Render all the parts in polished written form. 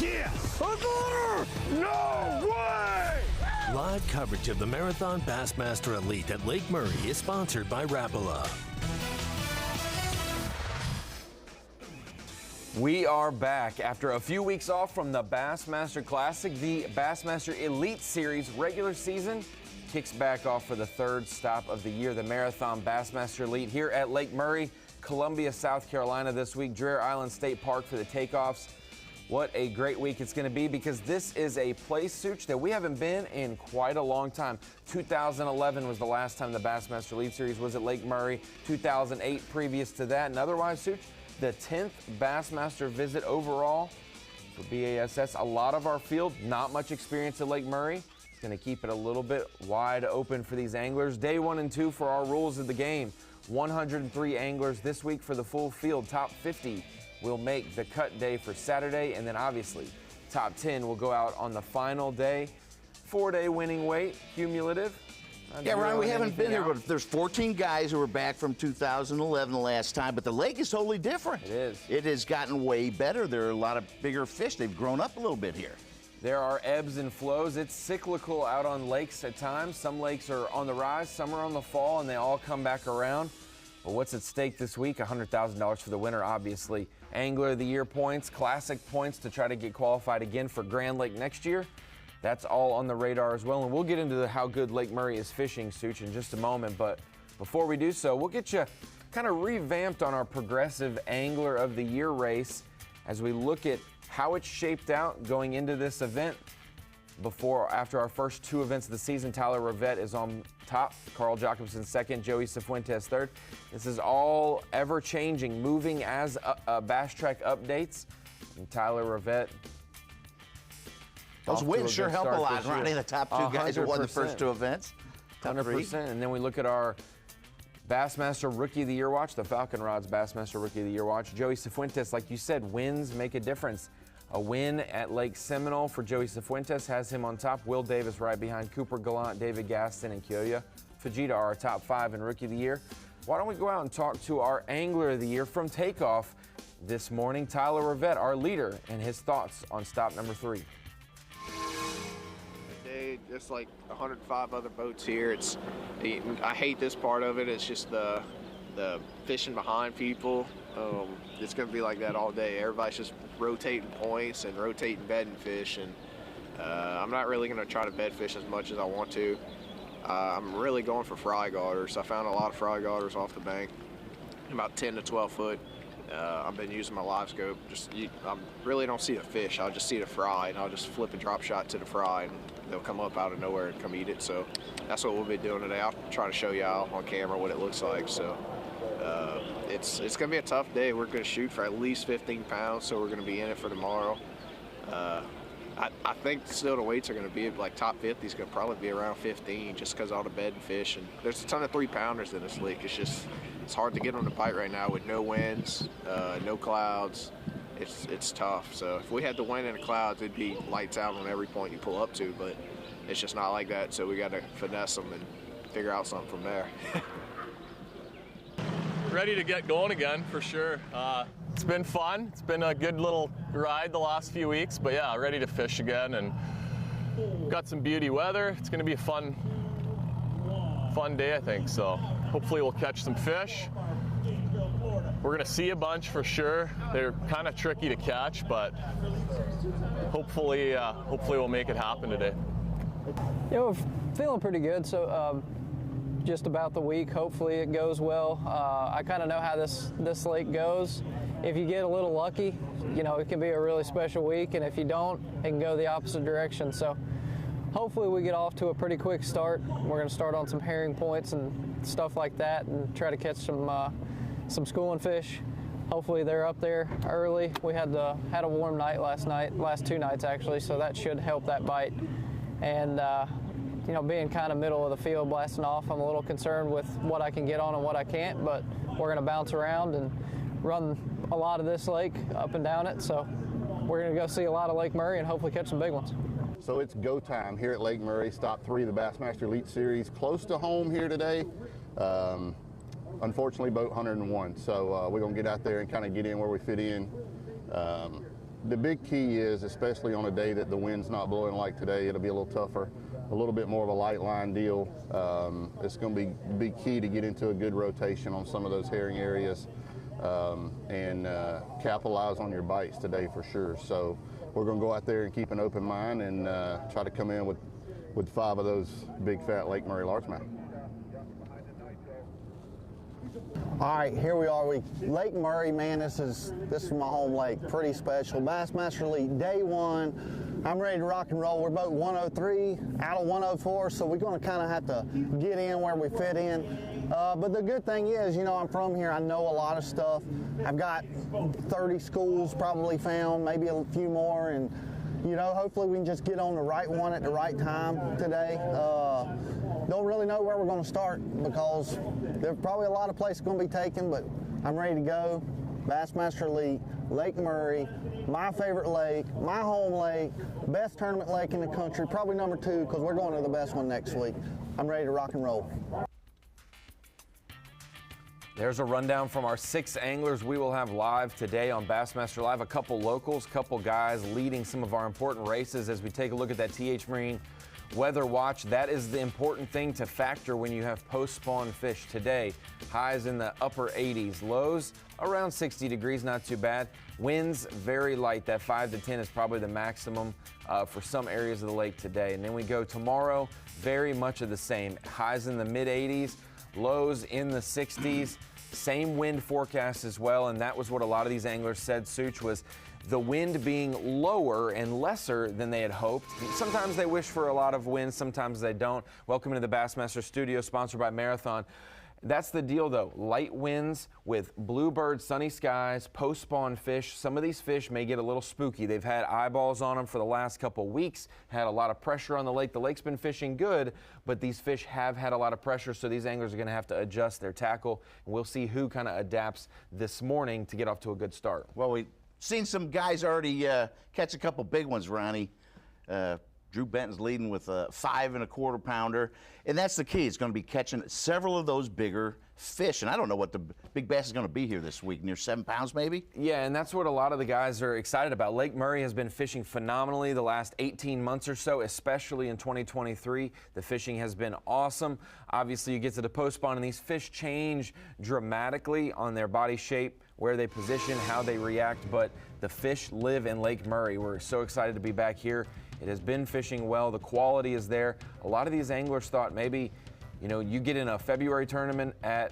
Yes! No way! Live coverage of the Marathon Bassmaster Elite at Lake Murray is sponsored by Rapala. We are back after a few weeks off from the Bassmaster Classic. The Bassmaster Elite Series regular season kicks back off for the third stop of the year, the Marathon Bassmaster Elite here at Lake Murray, Columbia, South Carolina this week, Dreher Island State Park for the takeoffs. What a great week it's going to be, because this is a place, Such, that we haven't been in quite a long time. 2011 was the last time the Bassmaster Elite Series was at Lake Murray. 2008 previous to that. And otherwise, Such, the 10th Bassmaster visit overall for B.A.S.S. A lot of our field, not much experience at Lake Murray. It's going to keep it a little bit wide open for these anglers. Day 1 and 2 for our rules of the game. 103 anglers this week for the full field. Top 50 will make the cut day for Saturday, and then obviously top 10 will go out on the final day. 4-day winning weight, cumulative. Yeah, Ryan, we haven't been there, but there's 14 guys who were back from 2011 the last time, but the lake is totally different. It is. It has gotten way better. There are a lot of bigger fish. They've grown up a little bit here. There are ebbs and flows. It's cyclical out on lakes at times. Some lakes are on the rise, some are on the fall, and they all come back around. But what's at stake this week? $100,000 for the winner, obviously. Angler of the Year points, Classic points to try to get qualified again for Grand Lake next year. That's all on the radar as well. And we'll get into how good Lake Murray is fishing, Such, in just a moment. But before we do so, we'll get you kind of revamped on our Progressive Angler of the Year race as we look at how it's shaped out going into this event. After our first 2 events of the season, Tyler Rivette is on top, Carl Jacobson second, Joey Cifuentes third. This is all ever-changing, moving as Bass Track updates. And Tyler Rivette. Those wins sure help a lot, Ronnie. The top 2 guys who won the first 2 events. 100%. And then we look at our Bassmaster Rookie of the Year watch, the Falcon Rods Bassmaster Rookie of the Year watch. Joey Cifuentes, like you said, wins make a difference. A win at Lake Seminole for Joey Cifuentes has him on top. Will Davis right behind Cooper Gallant, David Gaston, and Kyoya Fujita are our top 5 in Rookie of the Year. Why don't we go out and talk to our Angler of the Year from Takeoff this morning, Tyler Rivette, our leader, and his thoughts on stop number 3. There's like 105 other boats here. I hate this part of it. It's just the fishing behind people. It's going to be like that all day. Everybody's just rotating points and rotating bedding fish, and I'm not really going to try to bed fish as much as I want to. I'm really going for fry garters. I found a lot of fry garters off the bank, about 10 to 12 foot. I've been using my live scope. I really don't see a fish. I'll just see the fry, and I'll just flip a drop shot to the fry, and they'll come up out of nowhere and come eat it. So that's what we'll be doing today. I'll try to show you out on camera what it looks like. So it's going to be a tough day. We're going to shoot for at least 15 pounds, so we're going to be in it for tomorrow. I think still the weights are going to be like top 50 is going to probably be around 15 just because all the bed and fish. And there's a ton of 3-pounders in this lake. It's hard to get on the bite right now with no winds, no clouds. It's tough. So if we had the wind and the clouds, it'd be lights out on every point you pull up to, but it's just not like that. So we got to finesse them and figure out something from there. Ready to get going again for sure. It's been fun. It's been a good little ride the last few weeks, but yeah, ready to fish again, and got some beauty weather. It's going to be a fun day, I think. So hopefully we'll catch some fish. We're going to see a bunch for sure. They're kind of tricky to catch, but hopefully we'll make it happen today. Yeah, we're feeling pretty good. So just about the week, hopefully it goes well. I kind of know how this lake goes. If you get a little lucky, it can be a really special week, and if you don't, it can go the opposite direction. So hopefully we get off to a pretty quick start. We're going to start on some herring points and stuff like that, and try to catch some schooling fish. Hopefully they're up there early. We had a warm night last 2 nights actually, so that should help that bite. And being kind of middle of the field blasting off, I'm a little concerned with what I can get on and what I can't, but we're going to bounce around and run a lot of this lake up and down it. So we're going to go see a lot of Lake Murray and hopefully catch some big ones. So it's go time here at Lake Murray, stop 3 of the Bassmaster Elite Series. Close to home here today. Unfortunately, boat 101. So we're going to get out there and kind of get in where we fit in. the big key is, especially on a day that the wind's not blowing like today, it'll be a little tougher, a little bit more of a light line deal. It's going to be key to get into a good rotation on some of those herring areas and capitalize on your bites today for sure. So we're going to go out there and keep an open mind and try to come in with 5 of those big fat Lake Murray largemouth. All right, here we are. Lake Murray, man, this is my home lake. Pretty special. Bassmaster Elite, day 1. I'm ready to rock and roll. We're boat 103 out of 104, so we're going to kind of have to get in where we fit in. But the good thing is, you know, I'm from here. I know a lot of stuff. I've got 30 schools probably found, maybe a few more, and you know, hopefully we can just get on the right one at the right time today. Don't really know where we're going to start because there's probably a lot of places going to be taken, but I'm ready to go. Bassmaster Elite, Lake Murray, my favorite lake, my home lake, best tournament lake in the country, probably number 2 because we're going to the best one next week. I'm ready to rock and roll. There's a rundown from our 6 anglers we will have live today on Bassmaster Live. A couple locals, couple guys leading some of our important races as we take a look at that TH Marine weather watch. That is the important thing to factor when you have post-spawn fish today. Highs in the upper 80s, lows around 60 degrees, not too bad. Winds very light. That 5 to 10 is probably the maximum for some areas of the lake today. And then we go tomorrow, very much of the same. Highs in the mid 80s. Lows in the 60s, same wind forecast as well, and that was what a lot of these anglers said, Such, was the wind being lower and lesser than they had hoped. Sometimes they wish for a lot of wind, sometimes they don't. Welcome to the Bassmaster Studio, sponsored by Marathon. That's the deal, though. Light winds with bluebird, sunny skies, post-spawn fish. Some of these fish may get a little spooky. They've had eyeballs on them for the last couple weeks, had a lot of pressure on the lake. The lake's been fishing good, but these fish have had a lot of pressure, so these anglers are going to have to adjust their tackle. And we'll see who kind of adapts this morning to get off to a good start. Well, we've seen some guys already catch a couple big ones, Ronnie. Drew Benton's leading with a 5 1/4 pounder, and that's the key. It's going to be catching several of those bigger fish, and I don't know what the big bass is going to be here this week, near 7 pounds maybe? Yeah, and that's what a lot of the guys are excited about. Lake Murray has been fishing phenomenally the last 18 months or so, especially in 2023. The fishing has been awesome. Obviously, you get to the post-spawn, and these fish change dramatically on their body shape, where they position, how they react, but the fish live in Lake Murray. We're so excited to be back here. It has been fishing well. The quality is there. A lot of these anglers thought maybe, you know, you get in a February tournament at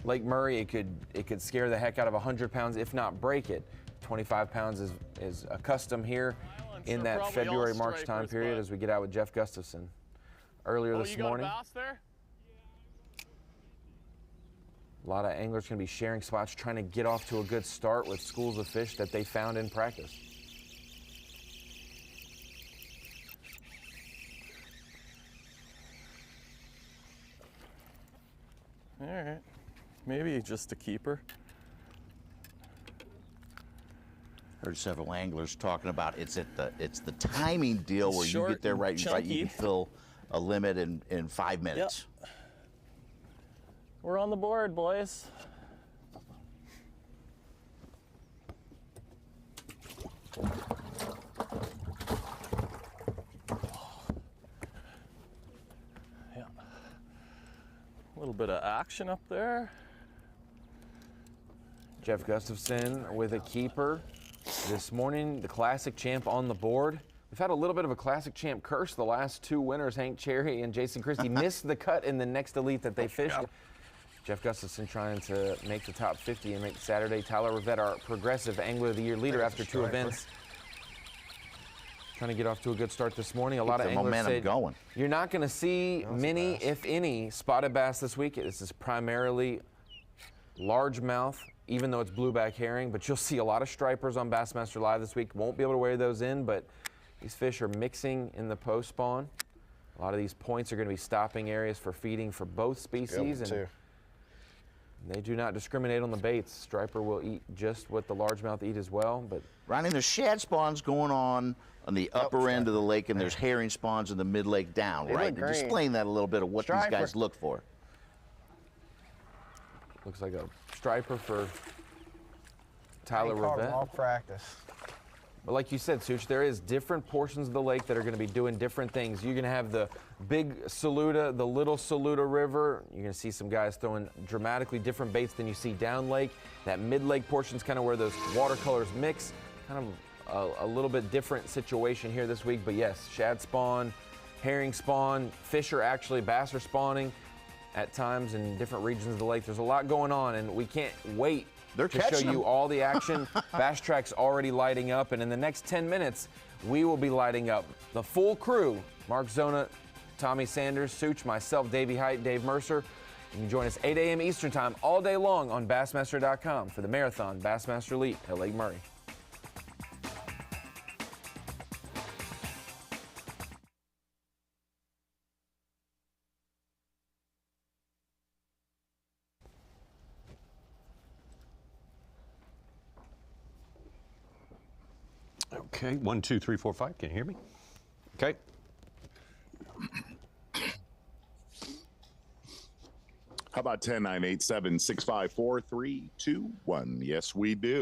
Lake Murray, it could scare the heck out of 100 pounds, if not break it. 25 pounds is a custom here in that February, March time period as we get out with Jeff Gustafson earlier this morning. You got a bass there? A lot of anglers going to be sharing spots, trying to get off to a good start with schools of fish that they found in practice. All right, maybe just a keeper. Heard several anglers talking about it's the timing deal where you get there right, you can fill a limit in 5 minutes. Yep. We're on the board, boys. Yeah. A little bit of action up there. Jeff Gustafson with a keeper this morning. The Classic Champ on the board. We've had a little bit of a Classic Champ curse. The last 2 winners, Hank Cherry and Jason Christie, missed the cut in the next elite that they fished. Yep. Jeff Gustafson trying to make the top 50 and make Saturday. Tyler Rivette, our Progressive Angler of the Year leader after 2 events. Trying to get off to a good start this morning. A lot of anglers said you're not going to see many, if any, spotted bass this week. This is primarily largemouth, even though it's blueback herring, but you'll see a lot of stripers on Bassmaster Live this week. Won't be able to weigh those in, but these fish are mixing in the post spawn. A lot of these points are going to be stopping areas for feeding for both species. And they do not discriminate on the baits. Striper will eat just what the largemouth eat as well. But Ronnie, there's shad spawns going on the upper end of the lake, and there's herring spawns in the mid-lake down, right? Explain that a little bit of what these guys look for. Looks like a striper for Tyler Rivette. All practice. But like you said, Such, there is different portions of the lake that are going to be doing different things. You're going to have the big Saluda, the little Saluda River. You're going to see some guys throwing dramatically different baits than you see down lake. That mid-lake portion is kind of where those watercolors mix. Kind of a little bit different situation here this week. But yes, shad spawn, herring spawn, fish are actually, bass are spawning at times in different regions of the lake. There's a lot going on, and we can't wait to show you all the action. Bass Track's already lighting up, and in the next 10 minutes, we will be lighting up the full crew. Mark Zona, Tommy Sanders, Such, myself, Davey Height, Dave Mercer. You can join us 8 a.m. Eastern Time all day long on Bassmaster.com for the Marathon Bassmaster Elite at Lake Murray. Okay, 1, 2, 3, 4, 5. Can you hear me? Okay. How about 10, 9, 8, 7, 6, 5, 4, 3, 2, 1? Yes, we do.